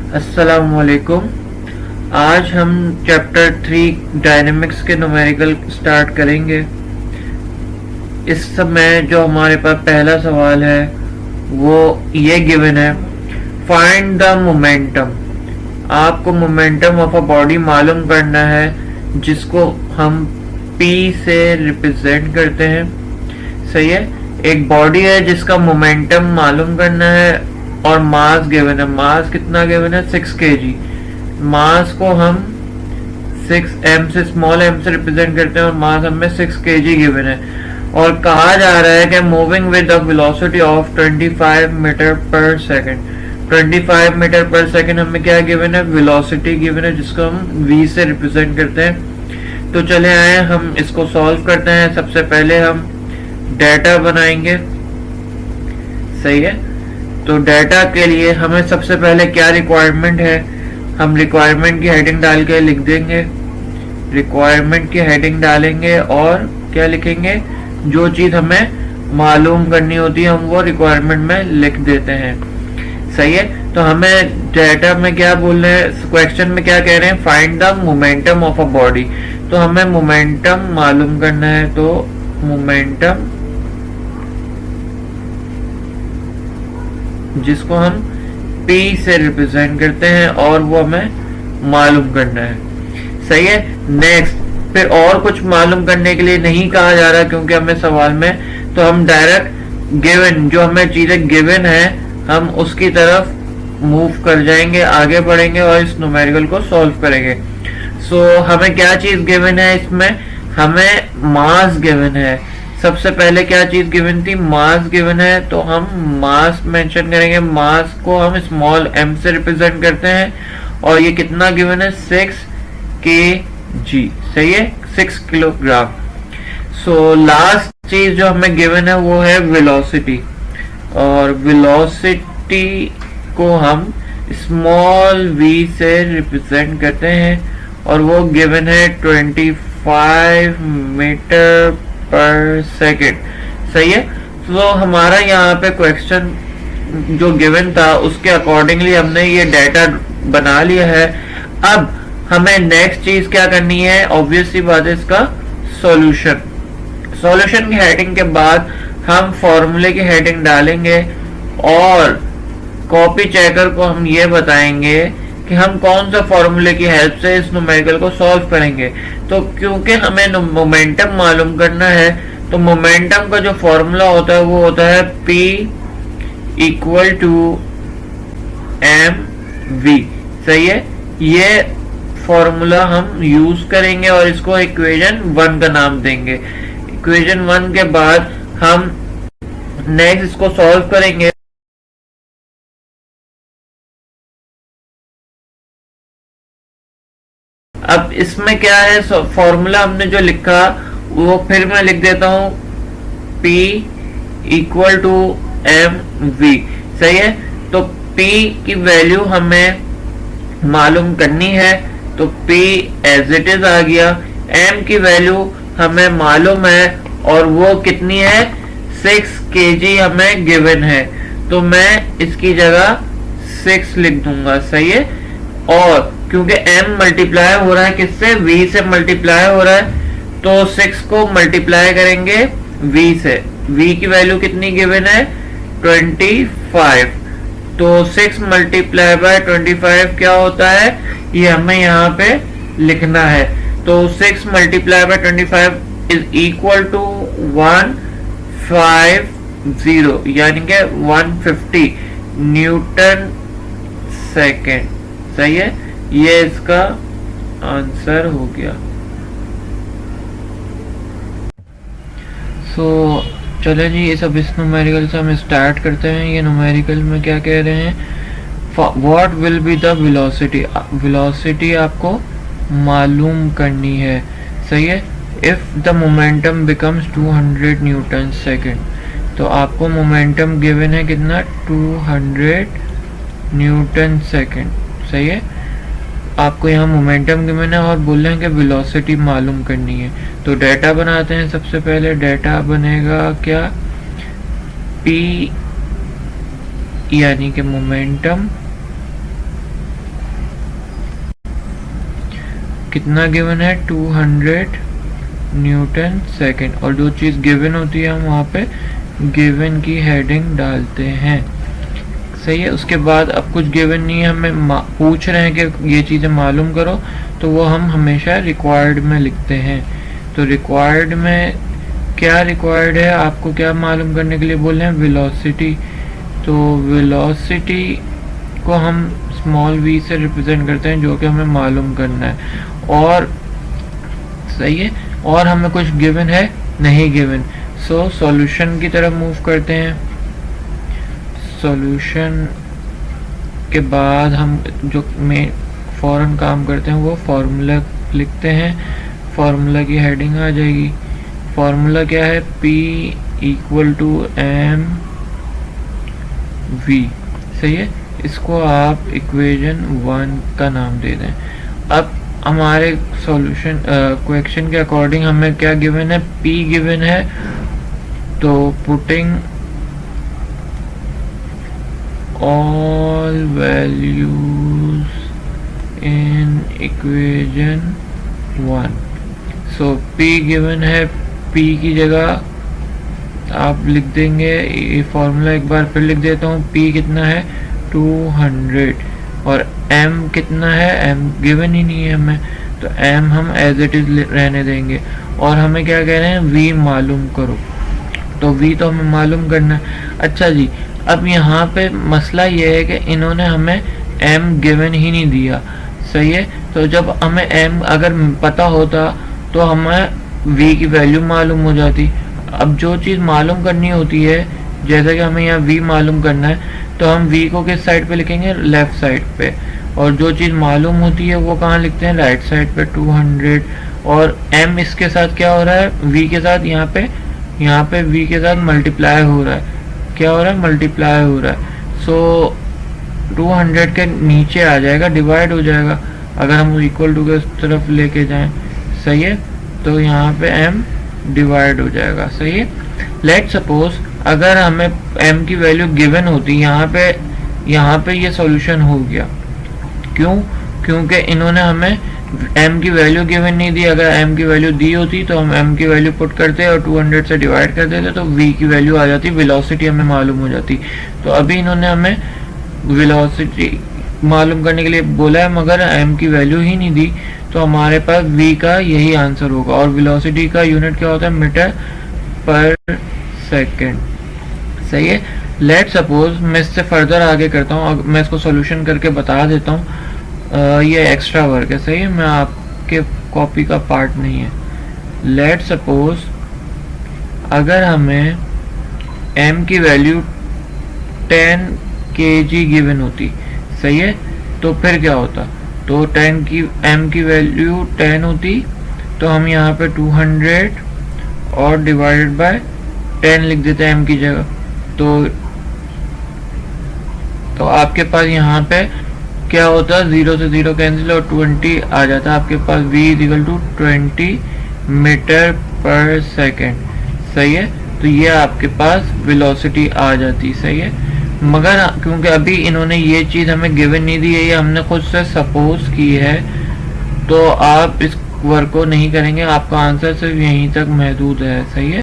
अस्सलामुअलैकुम। आज हम चैप्टर 3 डायनेमिक्स के न्यूमेरिकल स्टार्ट करेंगे। इस समय जो हमारे पास पहला सवाल है वो ये गिवन है, फाइंड द मोमेंटम। आपको मोमेंटम ऑफ अ बॉडी मालूम करना है जिसको हम P से रिप्रेजेंट करते हैं। सही है, एक बॉडी है जिसका मोमेंटम मालूम करना है और मास गिवन है। मास कितना गिवन है? 6 kg। मास को हम 6m से स्मॉल m से रिप्रेजेंट करते हैं और मास हमें 6 kg गिवन है और कहा जा रहा है कि moving with the velocity of 25 metre per second. 25 metre per second हमें क्या गिवन है? वेलोसिटी गिवन है जिसको हम v से रिप्रेजेंट करते हैं। तो चले आए हम इसको सॉल्व करते हैं। सबसे पहले हम डेटा बनाएंगे। सही है, तो डेटा के लिए हमें सबसे पहले क्या रिक्वायरमेंट है, हम रिक्वायरमेंट की हेडिंग डाल के लिख देंगे। रिक्वायरमेंट की हेडिंग डालेंगे और क्या लिखेंगे? जो चीज हमें मालूम करनी होती है हम वो रिक्वायरमेंट में लिख देते हैं। सही है, तो हमें डेटा में क्या बोल रहे हैं, क्वेश्चन में क्या कह रहे हैं? Find the momentum of a body. तो हमें मोमेंटम मालूम करना है। तो मोमेंटम जिसको हम P से रिप्रेजेंट करते हैं और वो हमें मालूम करना है। सही है, नेक्स्ट फिर और कुछ मालूम करने के लिए नहीं कहा जा रहा क्योंकि हमें सवाल में, तो हम डायरेक्ट गिवन जो हमें चीजें गिवन है हम उसकी तरफ मूव कर जाएंगे, आगे बढ़ेंगे और इस न्यूमेरिकल को सॉल्व करेंगे। सो हमें क्या चीज गिवन है? इसमें हमें मास गिवन है। सबसे पहले क्या चीज गिवन थी? मास गिवन है, तो हम मास मेंशन करेंगे। मास को हम स्मॉल m से रिप्रेजेंट करते हैं और ये कितना गिवन है? 6 kg। सही है, 6 किलोग्राम। सो लास्ट चीज जो हमें गिवन है वो है वेलोसिटी, और वेलोसिटी को हम स्मॉल v से रिप्रेजेंट करते हैं और वो गिवन है 25 मीटर पर सेकेंड। सही है, तो हमारा यहाँ पे क्वेश्चन जो गिवन था उसके अकॉर्डिंगली हमने ये डेटा बना लिया है। अब हमें नेक्स्ट चीज क्या करनी है? ऑब्वियस सी बात है, इसका सॉल्यूशन। सॉल्यूशन की हेडिंग के बाद हम फॉर्मूले की हेडिंग डालेंगे और कॉपी चेकर को हम ये बताएंगे कि हम कौन सा फॉर्मूले की हेल्प से इस न्यूमेरिकल को सॉल्व करेंगे। तो क्योंकि हमें मोमेंटम मालूम करना है तो मोमेंटम का जो फॉर्मूला होता है वो होता है P इक्वल टू mv। सही है, ये फॉर्मूला हम यूज करेंगे और इसको इक्वेशन 1 का नाम देंगे। इक्वेशन 1 के बाद हम नेक्स्ट इसको सॉल्व करेंगे। अब इसमें क्या है, फॉर्मूला हमने जो लिखा वो फिर मैं लिख देता हूं, P इक्वल टू mv। सही है, तो P की वैल्यू हमें मालूम करनी है तो P एज इट इज आ गया। m की वैल्यू हमें मालूम है और वो कितनी है? 6 kg हमें गिवन है, तो मैं इसकी जगह 6 लिख दूंगा। सही है, और क्योंकि m मल्टीप्लाई हो रहा है किससे? v से मल्टीप्लाई हो रहा है, तो 6 को मल्टीप्लाई करेंगे v से। v की वैल्यू कितनी गिवन है? 25। तो 6 मल्टीप्लाई बाय 25 क्या होता है? ये हमें यहाँ पे लिखना है। तो 6 multiply by 25 is equal to 150, यानी कि 150 न्यूटन सेकेंड। सही है, ये इसका आंसर हो गया। सो चले जी, इस अब इस न्यूमेरिकल से हम स्टार्ट करते हैं। ये न्यूमेरिकल में क्या कह रहे हैं? What will be the velocity. Velocity आपको मालूम करनी है। सही है, if the momentum becomes 200 Newton second. तो आपको मोमेंटम गिवन है कितना? 200 न्यूटन सेकेंड। सही है, आपको यहाँ मोमेंटम गिवन है और बोल रहे हैं कि वेलोसिटी मालूम करनी है। तो डेटा बनाते हैं। सबसे पहले डेटा बनेगा क्या? P यानी कि मोमेंटम कितना गिवन है 200 न्यूटन सेकेंड, और जो चीज़ गिवन होती है हम वहाँ पे गिवन की हेडिंग डालते हैं। सही है। उसके बाद अब कुछ गिवन नहीं है, हमें पूछ रहे हैं कि ये चीज़ें मालूम करो, तो वो हम हमेशा रिक्वायर्ड में लिखते हैं। तो रिक्वायर्ड में क्या रिक्वायर्ड है, आपको क्या मालूम करने के लिए बोल रहे हैं, वेलोसिटी। तो वेलोसिटी को हम स्मॉल v से रिप्रेजेंट करते हैं, जो कि हमें मालूम करना है। और सही है, और हमें कुछ गिवन है नहीं गिवन। सो सॉल्यूशन की तरफ मूव करते हैं। सॉल्यूशन के बाद हम जो में फौरन काम करते हैं वो फार्मूला लिखते हैं। फार्मूला की हेडिंग आ जाएगी। फार्मूला क्या है, P equal to M V. सही है, इसको आप इक्वेशन 1 का नाम दे दें। अब हमारे सॉल्यूशन क्वेश्चन के अकॉर्डिंग हमें क्या गिवन है, P गिवन है, तो putting all values in equation 1। so P given है, P की जगह आप लिख देंगे, ये फॉर्मूला एक बार फिर लिख देता हूँ, P कितना है 200, और M कितना है, M गिवन ही नहीं है हमें, तो M हम एज इट इज रहने देंगे। और हमें क्या कह रहे हैं, V मालूम करो, तो V तो हमें मालूम करना है। अच्छा जी, अब यहाँ पे मसला ये है कि इन्होंने हमें m गिवन ही नहीं दिया। सही है, तो जब हमें m अगर पता होता तो हमें v की वैल्यू मालूम हो जाती। अब जो चीज़ मालूम करनी होती है, जैसे कि हमें यहाँ v मालूम करना है, तो हम v को किस साइड पे लिखेंगे, लेफ्ट साइड पे, और जो चीज़ मालूम होती है वो कहाँ लिखते हैं, राइट साइड पे 200। और m इसके साथ क्या हो रहा है, v के साथ यहाँ पे v के साथ मल्टीप्लाई हो रहा है, क्या हो रहा है, मल्टीप्लाई हो रहा है। सो 200 के नीचे आ जाएगा, डिवाइड हो जाएगा अगर हम इक्वल टू के तरफ लेके जाएं। सही है, तो यहाँ पे m डिवाइड हो जाएगा। सही है। लेट सपोज अगर हमें m की वैल्यू गिवन होती, यहाँ पे ये सॉल्यूशन हो गया। क्यों, क्योंकि इन्होंने हमें m की वैल्यू गिवन नहीं दी। अगर m की वैल्यू दी होती तो हम m की वैल्यू पुट करते और 200 से डिवाइड कर देते, तो v की वैल्यू आ जाती, वेलोसिटी हमें मालूम हो जाती। तो अभी इन्होंने हमें वेलोसिटी मालूम करने के लिए बोला है, मगर m की वैल्यू ही नहीं दी, तो हमारे पास v का यही आंसर होगा। और वेलोसिटी का यूनिट क्या होता है, मीटर पर सेकेंड। सही है। लेट सपोज मैं इससे फर्दर आगे करता हूँ, मैं इसको सोल्यूशन करके बता देता हूँ। ये एक्स्ट्रा वर्क है। सही है, मैं आपके कॉपी का पार्ट नहीं है। लेट सपोज अगर हमें m की वैल्यू 10 kg गिवन होती, सही है, तो फिर क्या होता, तो m की वैल्यू 10 होती, तो हम यहाँ पे 200 और डिवाइडेड बाय 10 लिख देते हैं m की जगह। तो आपके पास यहाँ पे क्या होता है, 0 से 0 कैंसिल और 20 आ जाता है आपके पास, v इक्वल टू 20 मीटर पर सेकेंड। सही है, तो ये आपके पास वेलोसिटी आ जाती। सही है, मगर क्योंकि अभी इन्होंने ये चीज़ हमें गिवन नहीं दी है, ये हमने खुद से सपोज की है, तो आप इस वर्क को नहीं करेंगे, आपका आंसर सिर्फ यहीं तक महदूद है। सही है।